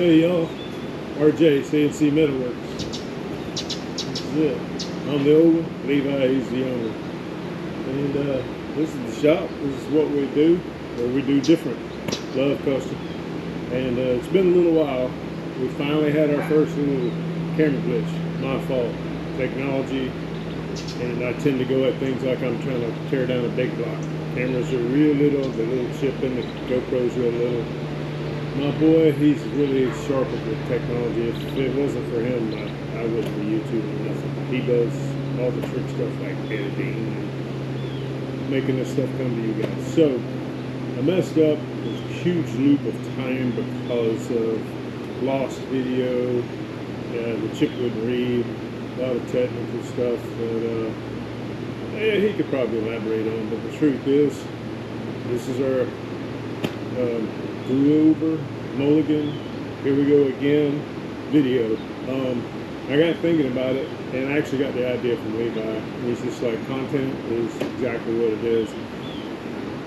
Hey y'all, RJ, CNC Metalworks. This is it. I'm the old one, Levi, he's the owner. And this is the shop, this is what we do, or we do different. Love custom. And it's been a little while. We finally had our first little camera glitch. My fault. Technology, and I tend to go at things like I'm trying to tear down a big block. Cameras are real little, the little chip in the GoPro's real little. My boy, he's really sharp with technology. If it wasn't for him, I wouldn't be YouTubing nothing. He does all the trick stuff like editing and making this stuff come to you guys. So, I messed up. There's a huge loop of time because of lost video. The chip wouldn't read. A lot of technical stuff that he could probably elaborate on. But the truth is, this is our do-over, mulligan, here we go again, video. I got thinking about it, and I actually got the idea from Levi. He's just like, content is exactly what it is.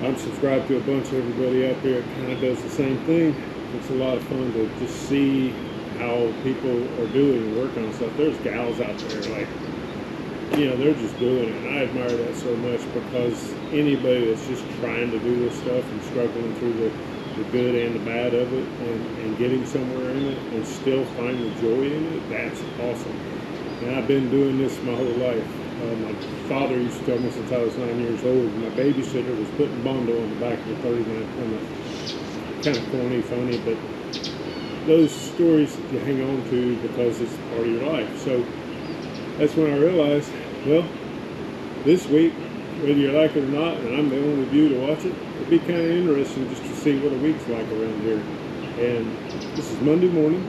I'm subscribed to a bunch of everybody out there that kind of does the same thing. It's a lot of fun to just see how people are doing and working on stuff. There's gals out there, like, you know, they're just doing it, and I admire that so much, because anybody that's just trying to do this stuff and struggling through the good and the bad of it, and getting somewhere in it and still find the joy in it, that's awesome. And I've been doing this my whole life. My father used to tell me since I was 9 years old, my babysitter was putting Bondo on the back of the 39 Plymouth. Kind of corny, funny, but those stories you hang on to because it's part of your life. So that's when I realized, well, this week, whether you like it or not, and I'm the only view to watch it, it'd be kind of interesting just to see what a week's like around here. And this is Monday morning,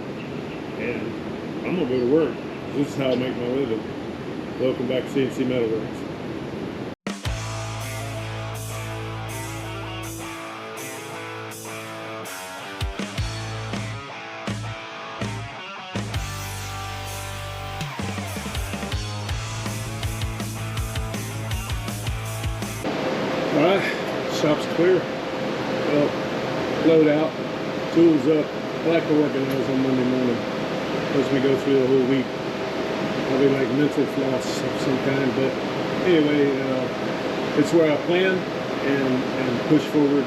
and I'm gonna go to work. This is how I make my living. Welcome back to CNC Metalworks. Alright, shop's clear. Well, load out, tools up. I like to organize on Monday morning. As we go through the whole week. Probably like mental floss of some kind, but anyway, it's where I plan and push forward,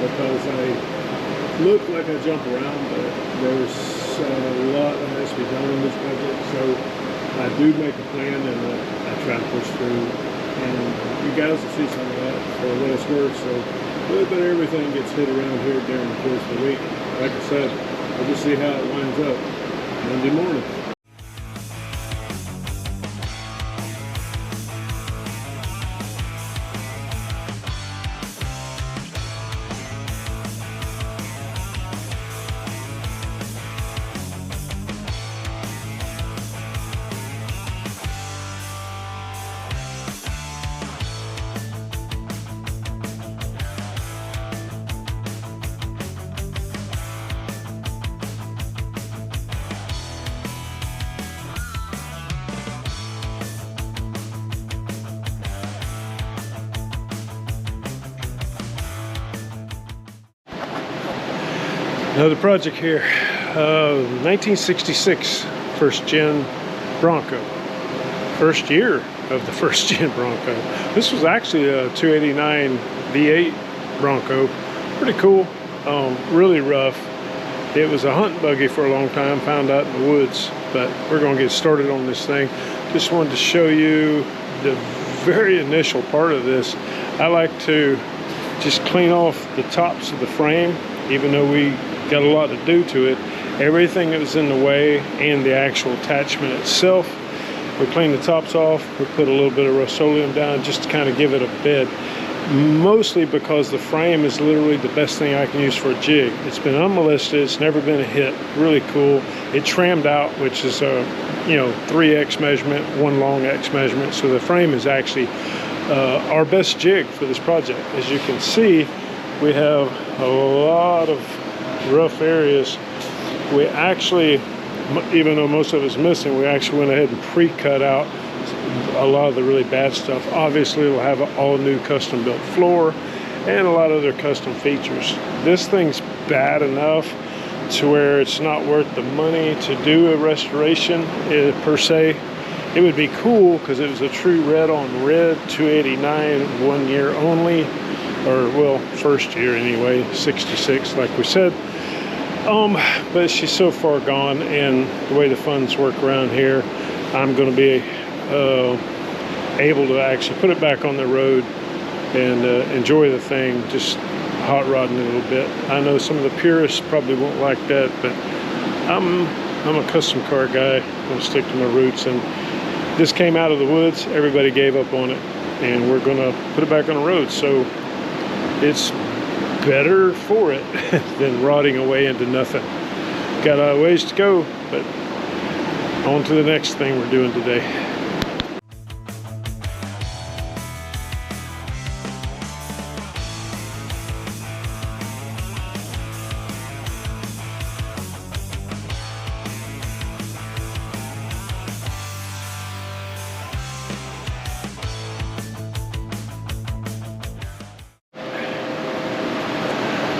because I look like I jump around, but there's a lot that has to be done in this project. So I do make a plan, and I try to push through. And you guys will see some of that for what it's worth. So a little bit of everything gets hit around here during the course of the week. Like I said, we'll just see how it winds up Monday morning. Another project here, 1966 first gen Bronco, first year of the first gen Bronco. This was actually a 289 V8 Bronco, pretty cool, really rough. It was a hunting buggy for a long time, found out in the woods, but we're gonna get started on this thing. Just wanted to show you the very initial part of this. I like to just clean off the tops of the frame, even though we got a lot to do to it. Everything that was in the way and the actual attachment itself, we clean the tops off. We put a little bit of Rust-Oleum down just to kind of give it a bed. Mostly because the frame is literally the best thing I can use for a jig. It's been unmolested, it's never been a hit, really cool. It trammed out, which is a 3X measurement, one long X measurement. So the frame is actually our best jig for this project. As you can see, we have a lot of rough areas. We actually, even though most of it's missing, we actually went ahead and pre-cut out a lot of the really bad stuff. Obviously, we'll have an all-new custom-built floor and a lot of other custom features. This thing's bad enough to where it's not worth the money to do a restoration per se. It would be cool because it was a true red on red 289, 1 year only, or well, first year anyway, 66 like we said. But she's so far gone, and the way the funds work around here, I'm going to be able to actually put it back on the road and enjoy the thing, just hot rodding it a little bit. I know some of the purists probably won't like that, but I'm a custom car guy. I'm going to stick to my roots, and this came out of the woods. Everybody gave up on it, and we're going to put it back on the road. So it's better for it than rotting away into nothing. Got a ways to go, but on to the next thing we're doing today.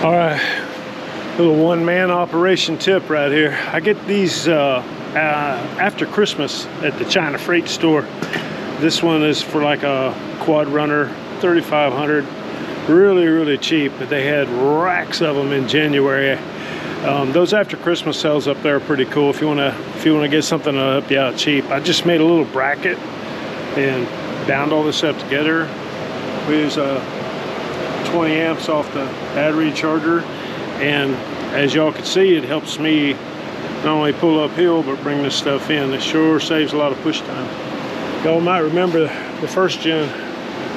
All right, little one-man operation tip right here. I get these after Christmas at the China Freight store. This one is for like a quad runner, 3,500. Really cheap, but they had racks of them in January. Those after Christmas sales up there are pretty cool if you want to get something to help you out cheap. I just made a little bracket and bound all this up together. We use 20 amps off the battery charger, and as y'all can see, it helps me not only pull uphill but bring this stuff in. It sure saves a lot of push time. Y'all might remember the first gen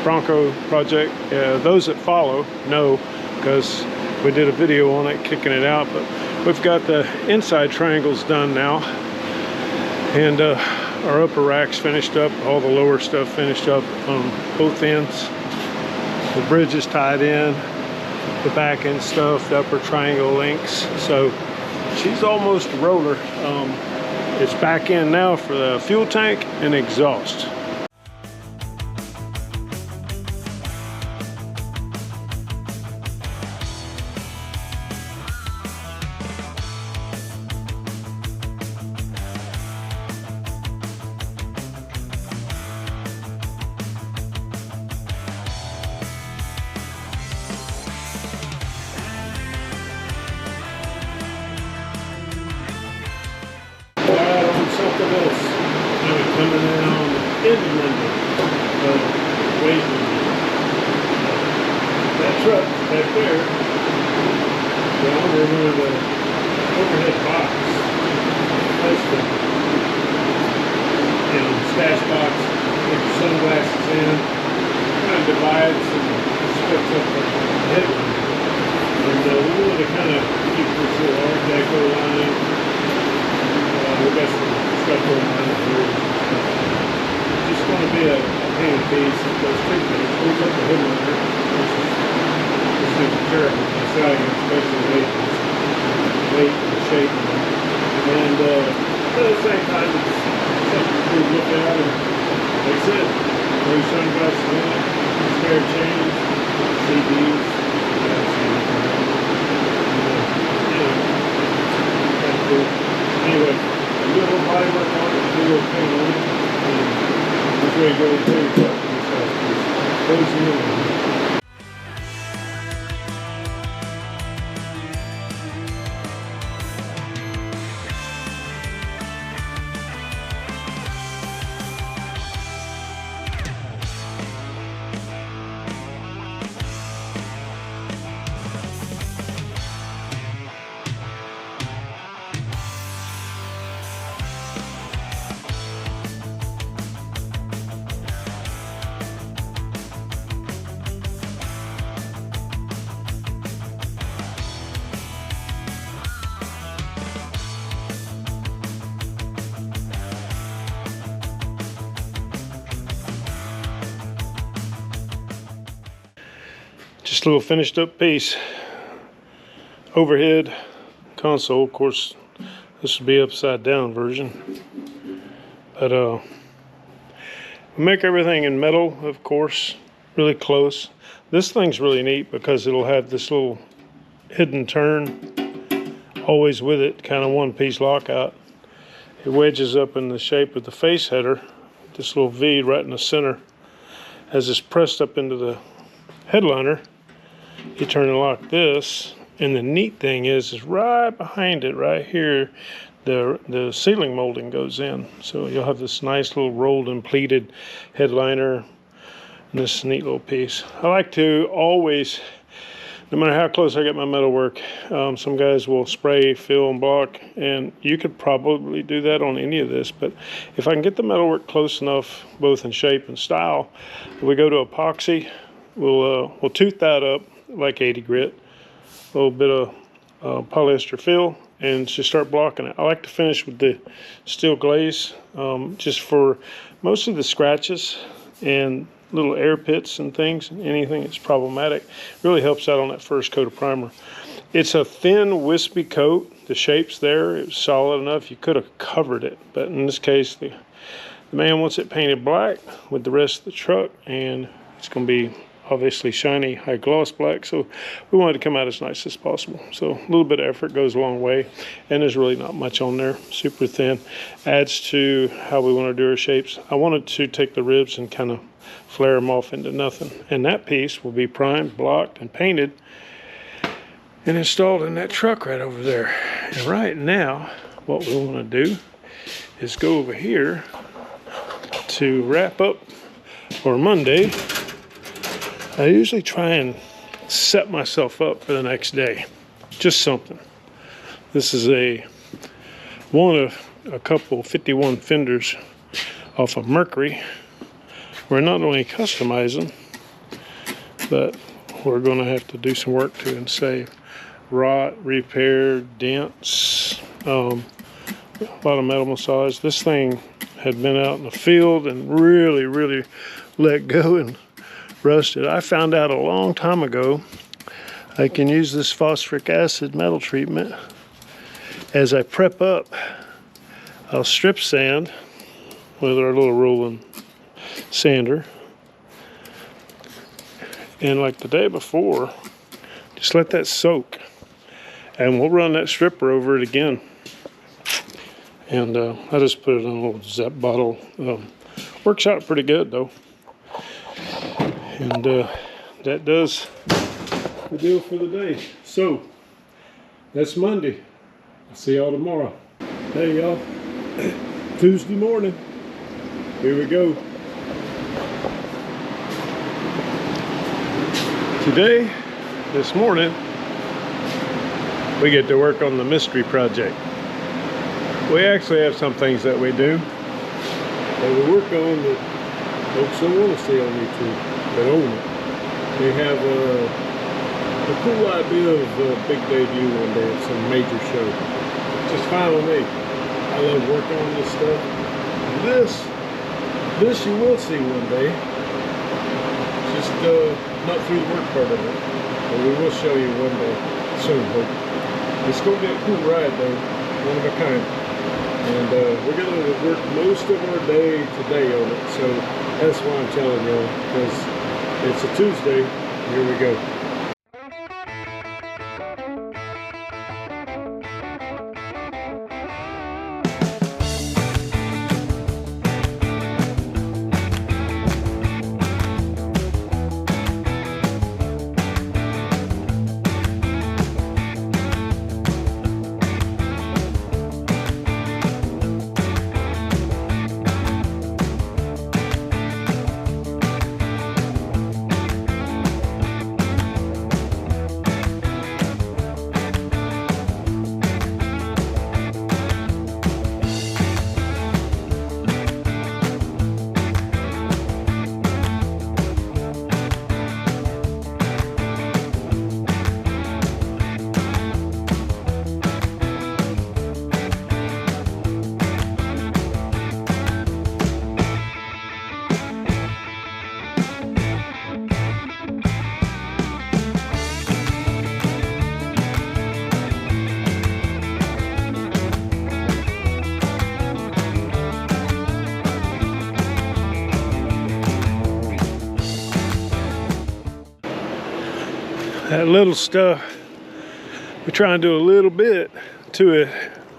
Bronco project. Those that follow know, because we did a video on it kicking it out. But we've got the inside triangles done now, and our upper racks finished up, all the lower stuff finished up on both ends. The bridge is tied in, the back end stuff, the upper triangle links. So she's almost a roller. It's back in now for the fuel tank and exhaust. Something else coming in on the engine window, weight limit. That truck back there, well, we're going to the overhead box. That's the stash box. Put your sunglasses in, kind of divides and splits up the headline. And we wanted to kind of keep this little Art Deco line. We got some stuff going on here. Just going to be a hand piece that does two things. Pulls up the hood liner, which is terrible deciding, especially weight and shape. And at the same time, it's something to look at, and that's it. New sunglasses in it, spare chains, CDs. Kind of cool. Anyway. Do a little body work on it, do a little paint on it, and this way go into your truck and stuff. Close the window. Just a little finished up piece. Overhead console, of course this would be upside down version, but we make everything in metal, of course, really close. This thing's really neat because it'll have this little hidden turn always with it, kind of one-piece lockout. It wedges up in the shape of the face header, this little V right in the center. As it's pressed up into the headliner, you turn and lock this, and the neat thing is right behind it, right here, the ceiling molding goes in. So you'll have this nice little rolled and pleated headliner, and this neat little piece. I like to always, no matter how close I get my metal work, some guys will spray, fill, and block, and you could probably do that on any of this, but if I can get the metal work close enough, both in shape and style, we go to epoxy. We'll tooth that up like 80 grit, a little bit of polyester fill, and just start blocking it. I like to finish with the steel glaze, just for most of the scratches and little air pits and things, anything that's problematic. Really helps out on that first coat of primer. It's a thin, wispy coat. The shape's there. It was solid enough. You could have covered it, but in this case, the man wants it painted black with the rest of the truck, and it's going to be obviously shiny, high gloss black, so we wanted to come out as nice as possible. So a little bit of effort goes a long way, and there's really not much on there. Super thin. Adds to how we want to do our shapes. I wanted to take the ribs and kind of flare them off into nothing, and that piece will be primed, blocked, and painted and installed in that truck right over there. And right now what we want to do is go over here to wrap up for Monday. I usually try and set myself up for the next day, just something. This is one of a couple 51 fenders off of Mercury. We're not only customizing, but we're going to have to do some work to and save rot, repair, dents, a lot of metal massage. This thing had been out in the field and really let go and rusted. I found out a long time ago I can use this phosphoric acid metal treatment. As I prep up, I'll strip sand with our little rolling sander, and like the day before, just let that soak, and we'll run that stripper over it again. And I just put it in a little Zep bottle. Works out pretty good though. And that does the deal for the day. So that's Monday. I'll see y'all tomorrow. Hey y'all, Tuesday morning. Here we go. Today, this morning, we get to work on the mystery project. We actually have some things that we do that we work on that folks don't want to see on YouTube, that own it. They have a cool idea of a big debut one day at some major show. Just fine with me. I love working on this stuff. This you will see one day. Just not through the work part of it, but we will show you one day soon. Hope it's going to be a cool ride though, one of a kind. And we're going to work most of our day today on it, so that's why I'm telling y'all, because it's a Tuesday. Here we go. That little stuff, we try and do a little bit to it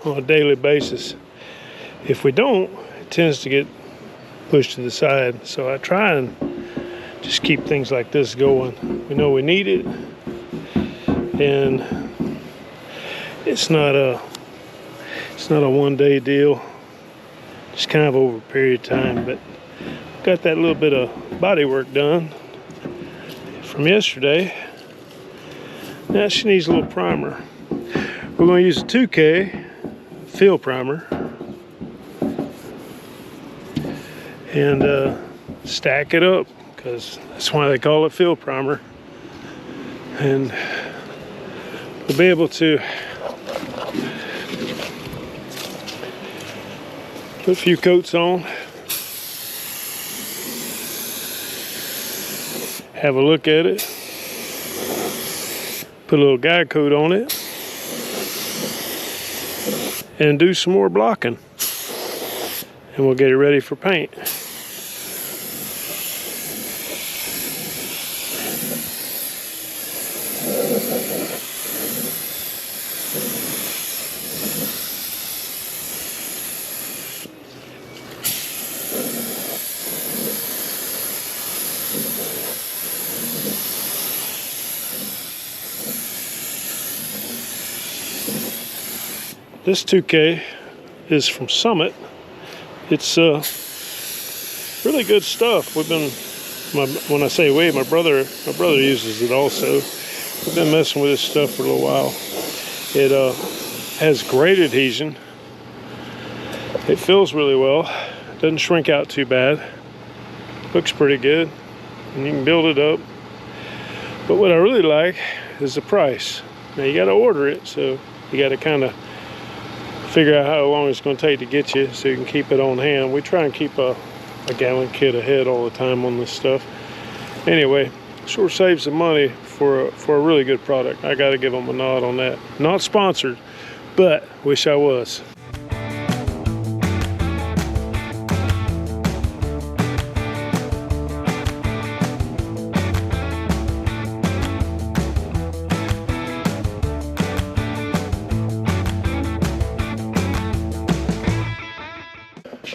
on a daily basis. If we don't, it tends to get pushed to the side. So I try and just keep things like this going. We know we need it, and it's not a one-day deal. Just kind of over a period of time. But got that little bit of body work done from yesterday. Now she needs a little primer. We're going to use a 2K fill primer and stack it up, because that's why they call it fill primer. And we'll be able to put a few coats on, have a look at it, put a little guide coat on it, and do some more blocking, and we'll get it ready for paint. This 2K is from Summit. It's really good stuff. We've been, when I say we, my brother uses it also. We've been messing with this stuff for a little while. It has great adhesion. It fills really well. Doesn't shrink out too bad. Looks pretty good, and you can build it up. But what I really like is the price. Now you got to order it, so you got to kind of figure out how long it's going to take to get you, so you can keep it on hand. We try and keep a gallon kit ahead all the time on this stuff. Anyway, sure saves the money for a really good product. I got to give them a nod on that. Not sponsored, but wish I was.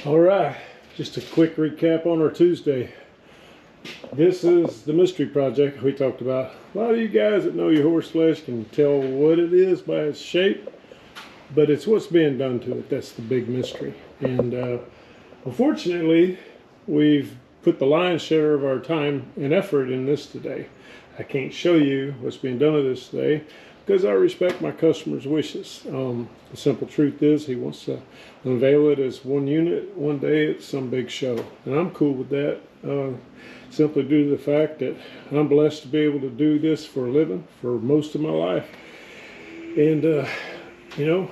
All right, just a quick recap on our Tuesday. This is the mystery project we talked about. A lot of you guys that know your horse flesh can tell what it is by its shape, but it's what's being done to it that's the big mystery. And unfortunately, we've put the lion's share of our time and effort in this today. I can't show you what's being done to this today because I respect my customer's wishes. The simple truth is he wants to unveil it as one unit one day at some big show, and I'm cool with that, simply due to the fact that I'm blessed to be able to do this for a living for most of my life. And you know,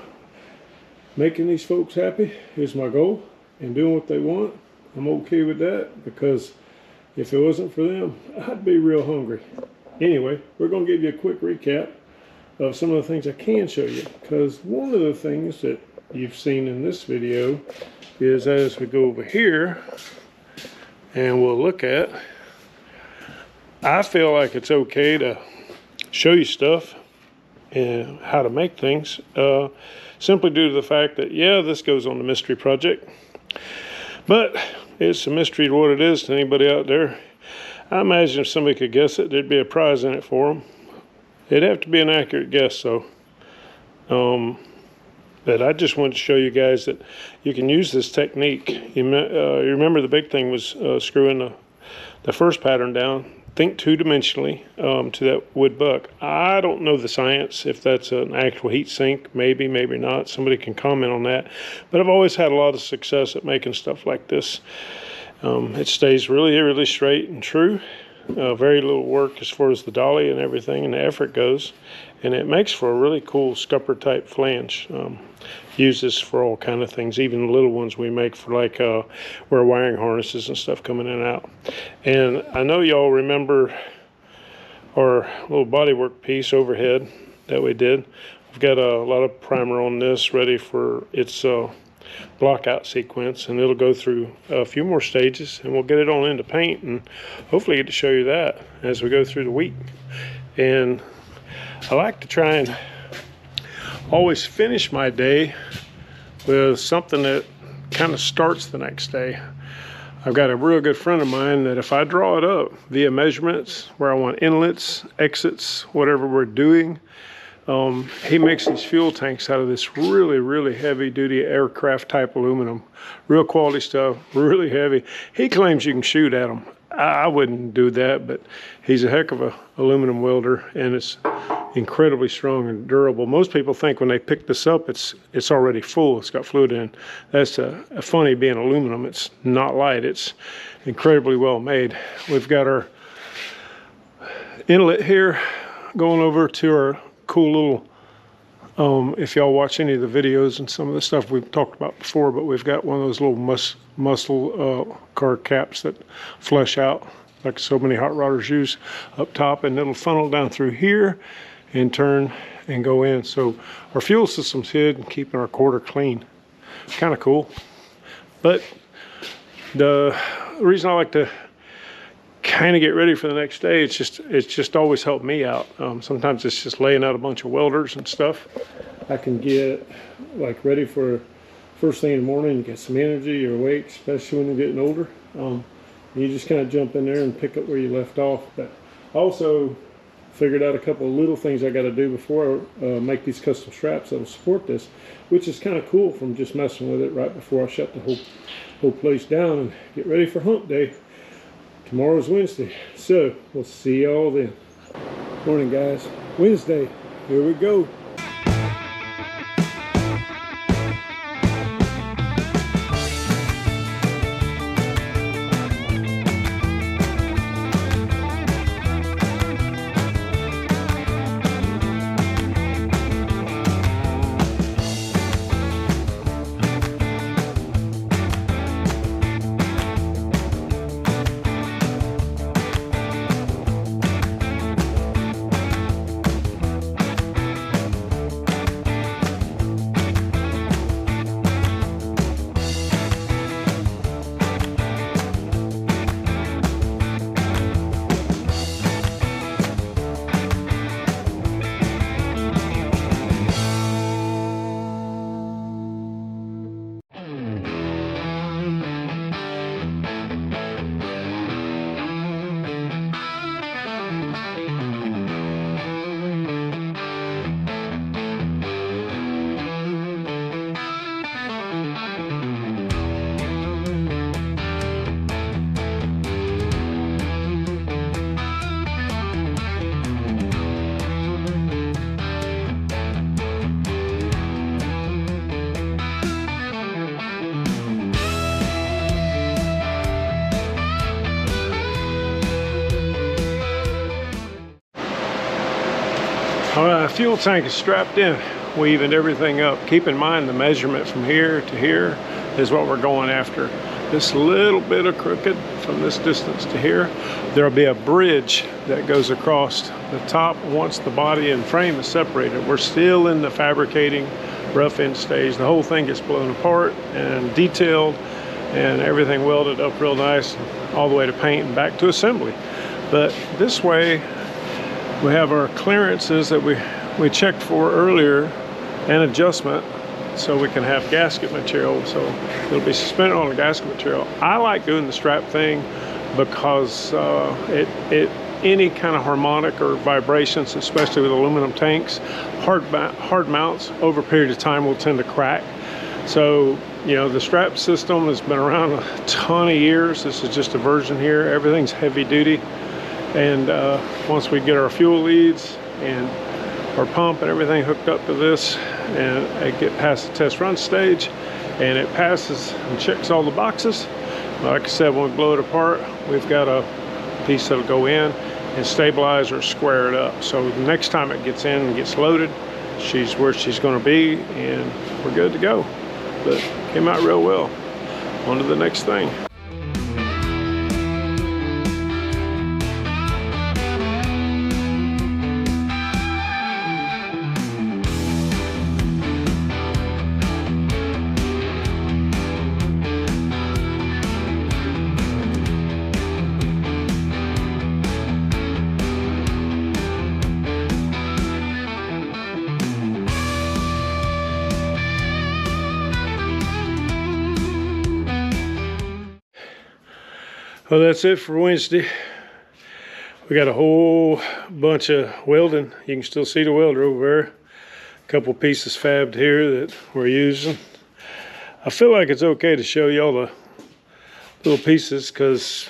making these folks happy is my goal, and doing what they want, I'm okay with that, because if it wasn't for them, I'd be real hungry. Anyway, we're going to give you a quick recap of some of the things I can show you, because one of the things that you've seen in this video is, as we go over here and we'll look at, I feel like it's okay to show you stuff and how to make things, simply due to the fact that, yeah, this goes on the mystery project, but it's a mystery to what it is to anybody out there. I imagine if somebody could guess it, there'd be a prize in it for them. It'd have to be an accurate guess, though. But I just wanted to show you guys that you can use this technique. You remember the big thing was screwing the first pattern down. Think two-dimensionally to that wood buck. I don't know the science, if that's an actual heat sink, maybe, maybe not. Somebody can comment on that. But I've always had a lot of success at making stuff like this. It stays really, really straight and true. Very little work as far as the dolly and everything and the effort goes, and it makes for a really cool scupper type flange. Use this for all kind of things, even the little ones we make for like where wiring harnesses and stuff coming in and out. And I know y'all remember our little bodywork piece overhead that we did. We've got a lot of primer on this ready for its block out sequence, and it'll go through a few more stages, and we'll get it on into paint, and hopefully get to show you that as we go through the week. And I like to try and always finish my day with something that kind of starts the next day. I've got a real good friend of mine that if I draw it up via measurements where I want inlets, exits, whatever we're doing, he makes these fuel tanks out of this really heavy duty aircraft type aluminum. Real quality stuff, really heavy. He claims you can shoot at them. I wouldn't do that, but he's a heck of a aluminum welder, and it's incredibly strong and durable. Most people think when they pick this up, it's already full. It's got fluid in. That's a funny being aluminum. It's not light. It's incredibly well made. We've got our inlet here going over to our cool little, if y'all watch any of the videos and some of the stuff we've talked about before, but we've got one of those little muscle car caps that flush out like so many hot rodders use up top, and it'll funnel down through here and turn and go in. So our fuel system's hid and keeping our quarter clean. Kind of cool. But the reason I like to kind of get ready for the next day, it's just always helped me out. Sometimes it's just laying out a bunch of welders and stuff. I can get like ready for first thing in the morning, get some energy, you're awake, especially when you're getting older. You just kind of jump in there and pick up where you left off. But also figured out a couple of little things I got to do before I make these custom straps that will support this, which is kind of cool from just messing with it right before I shut the whole place down and get ready for hump day. Tomorrow's Wednesday, so we'll see y'all then. Morning, guys. Wednesday, here we go. All right, the fuel tank is strapped in. We evened everything up. Keep in mind the measurement from here to here is what we're going after. This little bit of crooked from this distance to here, there'll be a bridge that goes across the top once the body and frame is separated. We're still in the fabricating rough end stage. The whole thing gets blown apart and detailed and everything welded up real nice all the way to paint and back to assembly. But this way, we have our clearances that we checked for earlier and adjustment so we can have gasket material. So it'll be suspended on the gasket material. I like doing the strap thing because any kind of harmonic or vibrations, especially with aluminum tanks, hard mounts over a period of time will tend to crack. So, you know, the strap system has been around a ton of years. This is just a version here. Everything's heavy duty. And once we get our fuel leads and our pump and everything hooked up to this, and I get past the test run stage, and it passes and checks all the boxes, like I said, when we blow it apart, we've got a piece that'll go in and stabilize or square it up. So the next time it gets in and gets loaded, she's where she's going to be, and we're good to go. But came out real well. On to the next thing. Well, that's it for Wednesday. We got a whole bunch of welding. You can still see the welder over there. A couple pieces fabbed here that we're using. I feel like it's okay to show y'all the little pieces, because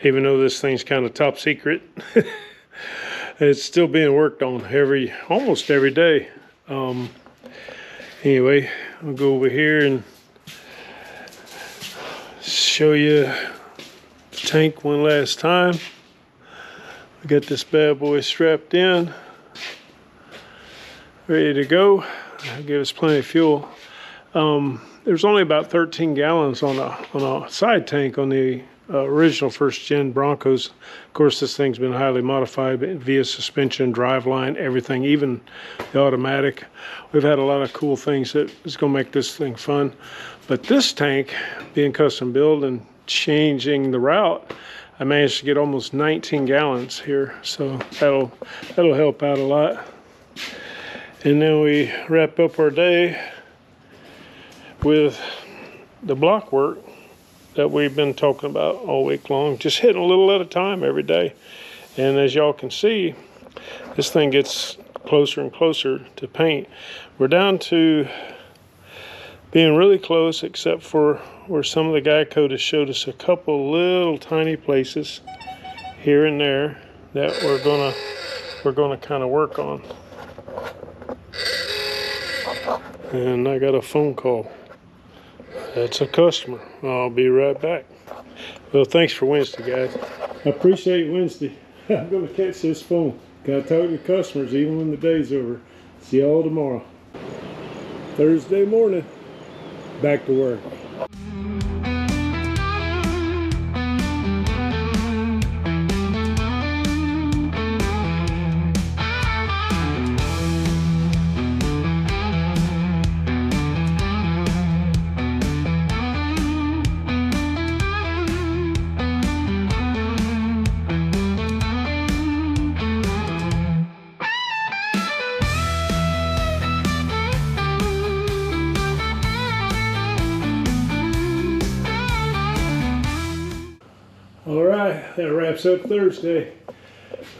even though this thing's kind of top secret, it's still being worked on almost every day. Anyway, I'll go over here and show you the tank one last time. We got this bad boy strapped in, ready to go. That'll give us plenty of fuel. There's only about 13 gallons on a side tank on the original first gen Broncos. Of course, this thing's been highly modified via suspension, driveline, everything, even the automatic. We've had a lot of cool things that is going to make this thing fun. But this tank, being custom built and changing the route, I managed to get almost 19 gallons here, so that'll help out a lot. And then we wrap up our day with the block work that we've been talking about all week long, just hitting a little at a time every day. And as y'all can see, this thing gets closer and closer to paint. We're down to being really close, except for where some of the guy code has showed us a couple little tiny places here and there that we're gonna kind of work on. And I got a phone call. That's a customer. I'll be right back. Well, thanks for Wednesday, guys. I appreciate Wednesday. I'm going to catch this phone. Got to talk to customers even when the day's over. See y'all tomorrow. Thursday morning. Back to work. All right, that wraps up Thursday,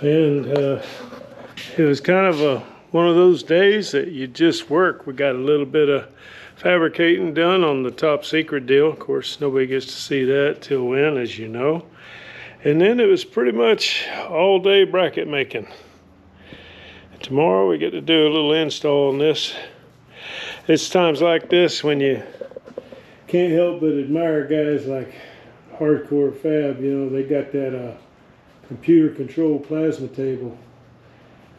and it was kind of one of those days that you just work. We got a little bit of fabricating done on the top secret deal. Of course, nobody gets to see that till when, as you know. And then it was pretty much all day bracket making. Tomorrow we get to do a little install on this. It's times like this when you can't help but admire guys like Hardcore Fab. You know, they got that computer controlled plasma table,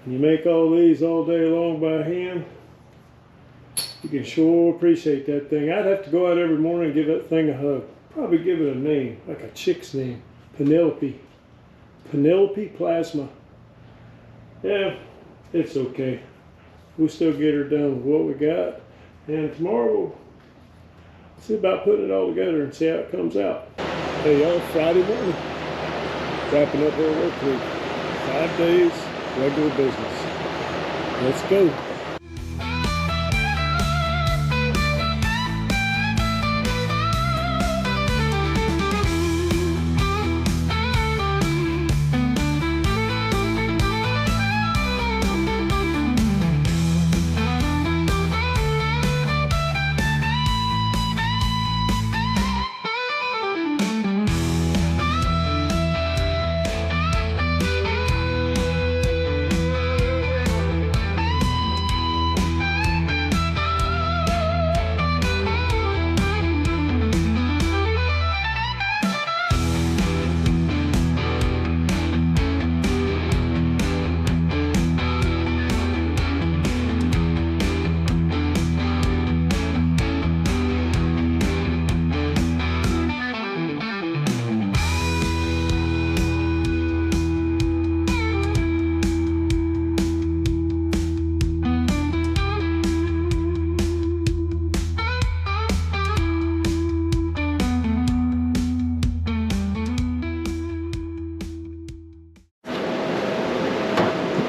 and you make all these all day long by hand. You can sure appreciate that thing. I'd have to go out every morning and give that thing a hug. Probably give it a name, like a chick's name. Penelope Plasma. Yeah, it's okay. We'll still get her done with what we got, and tomorrow we'll see about putting it all together and see how it comes out. Hey y'all, Friday morning, wrapping up our work week. 5 days, regular business. Let's go.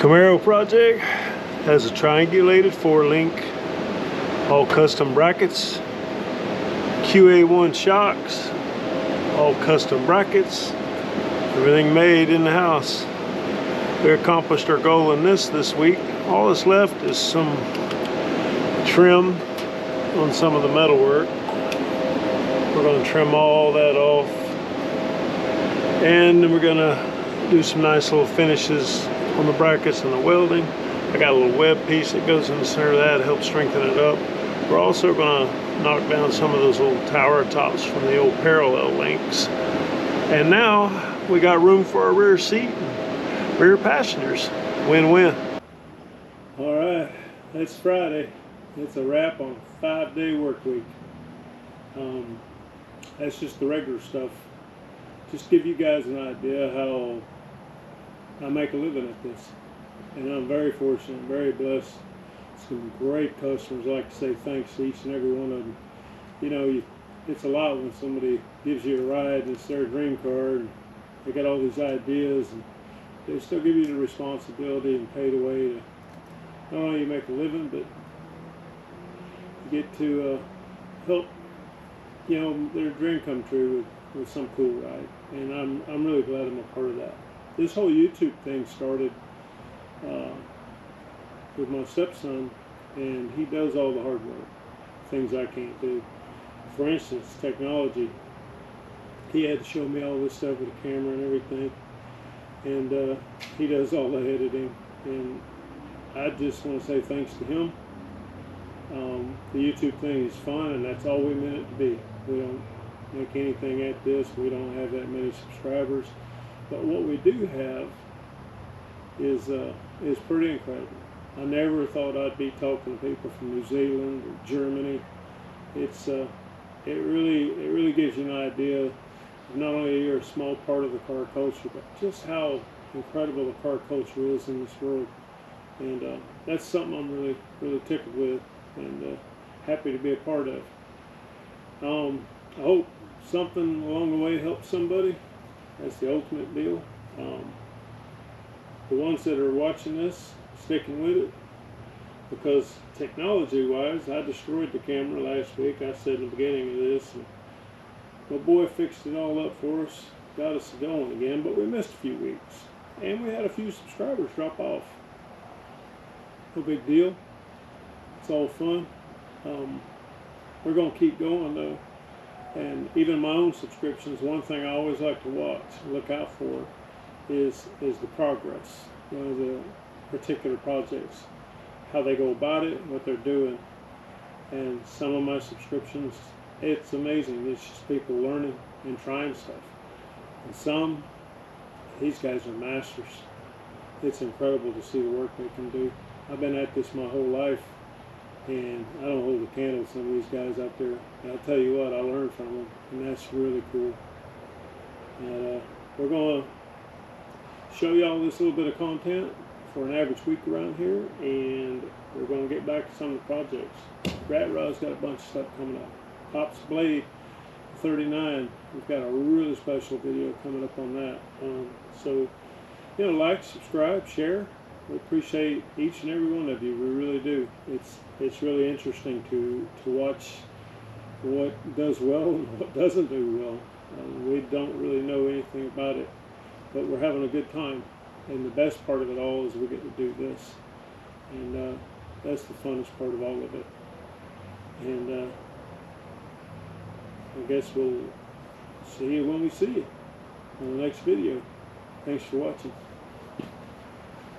Camaro project has a triangulated 4-link, all custom brackets, QA1 shocks, all custom brackets, everything made in the house. We accomplished our goal in this week. All that's left is some trim on some of the metalwork. We're going to trim all that off, and then we're going to do some nice little finishes on the brackets and the welding. I got a little web piece that goes in the center of that, helps strengthen it up. We're also going to knock down some of those little tower tops from the old parallel links. And now we got room for our rear seat and rear passengers. Win-win. All right, it's Friday. It's a wrap on a 5-day work week. That's just the regular stuff. Just give you guys an idea how I make a living at this. And I'm very fortunate, very blessed. Some great customers. I'd like to say thanks to each and every one of them. You know, it's a lot when somebody gives you a ride and it's their dream car and they got all these ideas, and they still give you the responsibility and pay the way to not only make a living, but you get to help, you know, their dream come true with some cool ride. And I'm really glad I'm a part of that. This whole YouTube thing started with my stepson, and he does all the hard work, things I can't do. For instance, technology. He had to show me all this stuff with the camera and everything, and he does all the editing, and I just want to say thanks to him. The YouTube thing is fun, and that's all we meant it to be. We don't make anything at this. We don't have that many subscribers, but what we do have is pretty incredible. I never thought I'd be talking to people from New Zealand or Germany. It really gives you an idea of not only you're a small part of the car culture, but just how incredible the car culture is in this world. And that's something I'm really tickled with, and happy to be a part of. I hope something along the way helps somebody. That's the ultimate deal. The ones that are watching this, sticking with it, because technology-wise, I destroyed the camera last week. I said in the beginning of this, and my boy fixed it all up for us, got us going again, but we missed a few weeks, and we had a few subscribers drop off. No big deal. It's all fun. We're going to keep going though, and even my own subscriptions, one thing I always like to watch, look out for, is the progress, you know, the particular projects, how they go about it, what they're doing. And some of my subscriptions, it's amazing. It's just people learning and trying stuff. And some, these guys are masters. It's incredible to see the work they can do. I've been at this my whole life, and I don't hold a candle to some of these guys out there. And I'll tell you what, I learned from them, and that's really cool. And we're going to show y'all this little bit of content for an average week around here, and we're going to get back to some of the projects. Rat Rod's got a bunch of stuff coming up. Pop's Blade 39, we've got a really special video coming up on that. So, you know, like, subscribe, share. We appreciate each and every one of you. We really do. It's really interesting to watch what does well and what doesn't do well. We don't really know anything about it, but we're having a good time. And the best part of it all is we get to do this. And that's the funnest part of all of it. And I guess we'll see you when we see you on the next video. Thanks for watching.